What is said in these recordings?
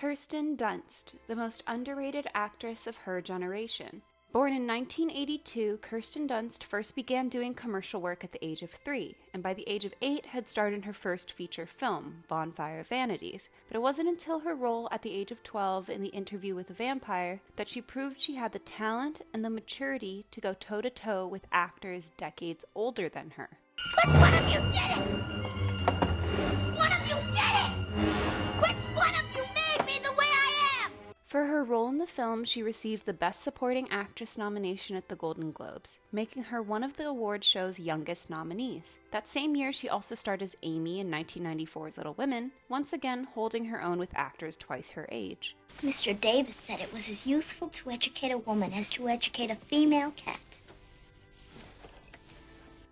Kirsten Dunst, the most underrated actress of her generation. Born in 1982, Kirsten Dunst first began doing commercial work at the age of 3, and by the age of 8 had starred in her first feature film, Bonfire Vanities. But it wasn't until her role at the age of 12 in The Interview with a Vampire that she proved she had the talent and the maturity to go toe-to-toe with actors decades older than her. Which one of you did it? One of you did it! Which one of you made me the way I am? For her role in the film, she received the Best Supporting Actress nomination at the Golden Globes, making her one of the award show's youngest nominees. That same year, she also starred as Amy in 1994's Little Women, once again holding her own with actors twice her age. Mr. Davis said it was as useful to educate a woman as to educate a female cat.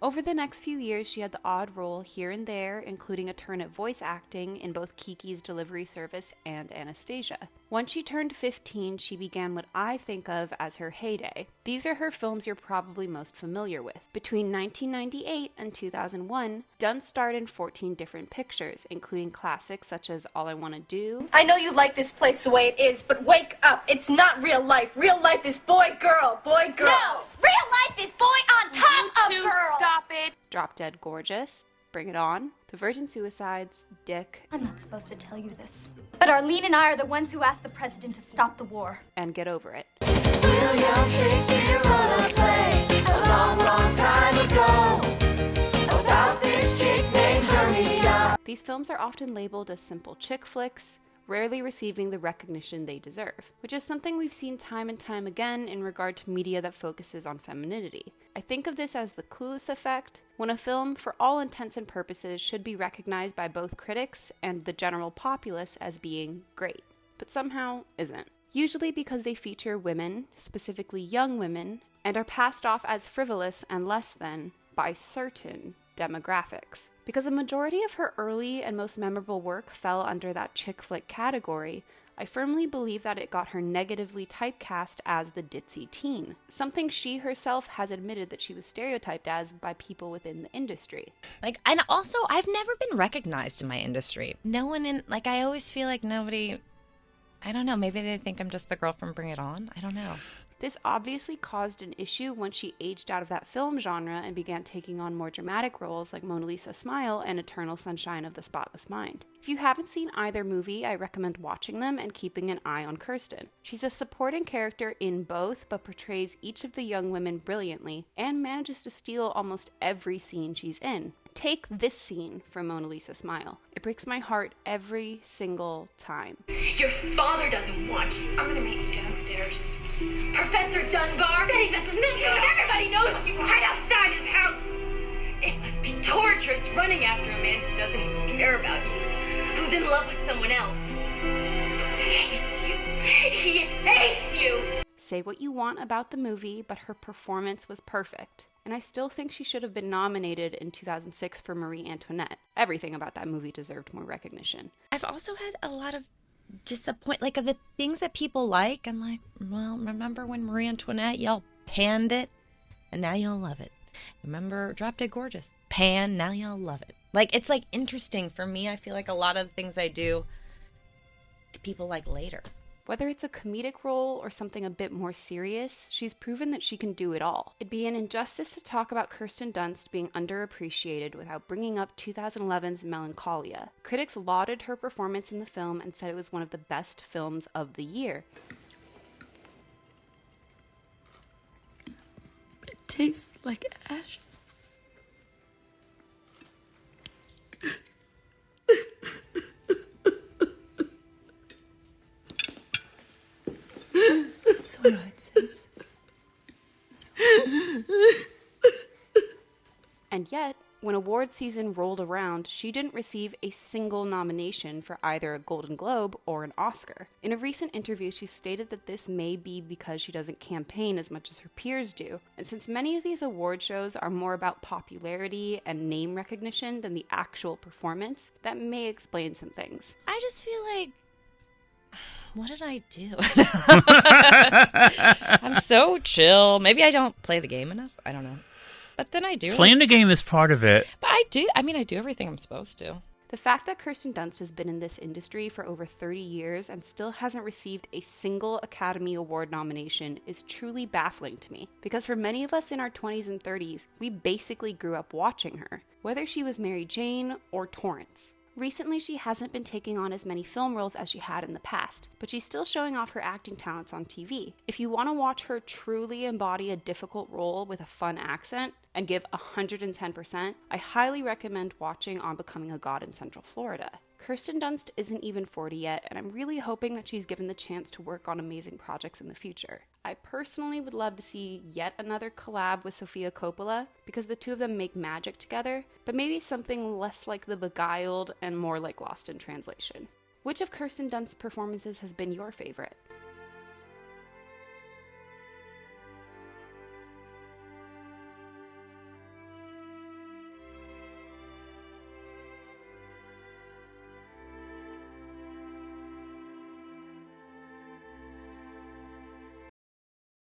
Over the next few years, she had the odd role here and there, including a turn at voice acting in both Kiki's Delivery Service and Anastasia. Once she turned 15, she began what I think of as her heyday. These are her films you're probably most familiar with. Between 1998 and 2001, Dunst starred in 14 different pictures, including classics such as All I Want to Do. I know you like this place the way it is, but wake up. It's not real life. Real life is boy, girl, boy, girl. No! Real life is boy on top of girl! Stop it. Drop Dead Gorgeous, Bring It On, The Virgin Suicides, Dick, I'm not supposed to tell you this, but Arlene and I are the ones who asked the president to stop the war. and Get Over It. William Shakespeare wrote a play a long, long time ago about this chick named Hermia. These films are often labeled as simple chick flicks, rarely receiving the recognition they deserve, which is something we've seen time and time again in regard to media that focuses on femininity. I think of this as the Clueless effect, when a film, for all intents and purposes, should be recognized by both critics and the general populace as being great, but somehow isn't. Usually because they feature women, specifically young women, and are passed off as frivolous and less than by certain demographics. Because a majority of her early and most memorable work fell under that chick flick category, I firmly believe that it got her negatively typecast as the ditzy teen, something she herself has admitted that she was stereotyped as by people within the industry. And also, I've never been recognized in my industry. No one I always feel like nobody, I don't know, maybe they think I'm just the girl from Bring It On. I don't know. This obviously caused an issue once she aged out of that film genre and began taking on more dramatic roles like Mona Lisa Smile and Eternal Sunshine of the Spotless Mind. If you haven't seen either movie, I recommend watching them and keeping an eye on Kirsten. She's a supporting character in both, but portrays each of the young women brilliantly and manages to steal almost every scene she's in. Take this scene from Mona Lisa Smile. It breaks my heart every single time. Your father doesn't want you. I'm gonna meet you downstairs. Professor Dunbar? Betty, that's enough. Everybody knows you right outside his house. It must be torturous running after a man who doesn't even care about you, who's in love with someone else. He hates you. He hates you. Say what you want about the movie, but her performance was perfect. And I still think she should have been nominated in 2006 for Marie Antoinette. Everything about that movie deserved more recognition. I've also had a lot of disappointment, of the things that people like. I'm like, well, remember when Marie Antoinette, y'all panned it, and now y'all love it. Remember Drop Dead Gorgeous? Pan, now y'all love it. It's interesting for me. I feel like a lot of things I do, people like later. Whether it's a comedic role or something a bit more serious, she's proven that she can do it all. It'd be an injustice to talk about Kirsten Dunst being underappreciated without bringing up 2011's Melancholia. Critics lauded her performance in the film and said it was one of the best films of the year. It tastes like ashes. It's all right, sis. And yet, when award season rolled around, she didn't receive a single nomination for either a Golden Globe or an Oscar. In a recent interview, she stated that this may be because she doesn't campaign as much as her peers do. And since many of these award shows are more about popularity and name recognition than the actual performance, that may explain some things. I just feel like, what did I do? I'm so chill. Maybe I don't play the game enough. I don't know. But then I do. Playing the game is part of it. But I do. I do everything I'm supposed to. The fact that Kirsten Dunst has been in this industry for over 30 years and still hasn't received a single Academy Award nomination is truly baffling to me, because for many of us in our 20s and 30s, we basically grew up watching her, whether she was Mary Jane or Torrance. Recently, she hasn't been taking on as many film roles as she had in the past, but she's still showing off her acting talents on TV. If you want to watch her truly embody a difficult role with a fun accent and give 110%, I highly recommend watching On Becoming a God in Central Florida. Kirsten Dunst isn't even 40 yet, and I'm really hoping that she's given the chance to work on amazing projects in the future. I personally would love to see yet another collab with Sofia Coppola, because the two of them make magic together, but maybe something less like The Beguiled and more like Lost in Translation. Which of Kirsten Dunst's performances has been your favorite?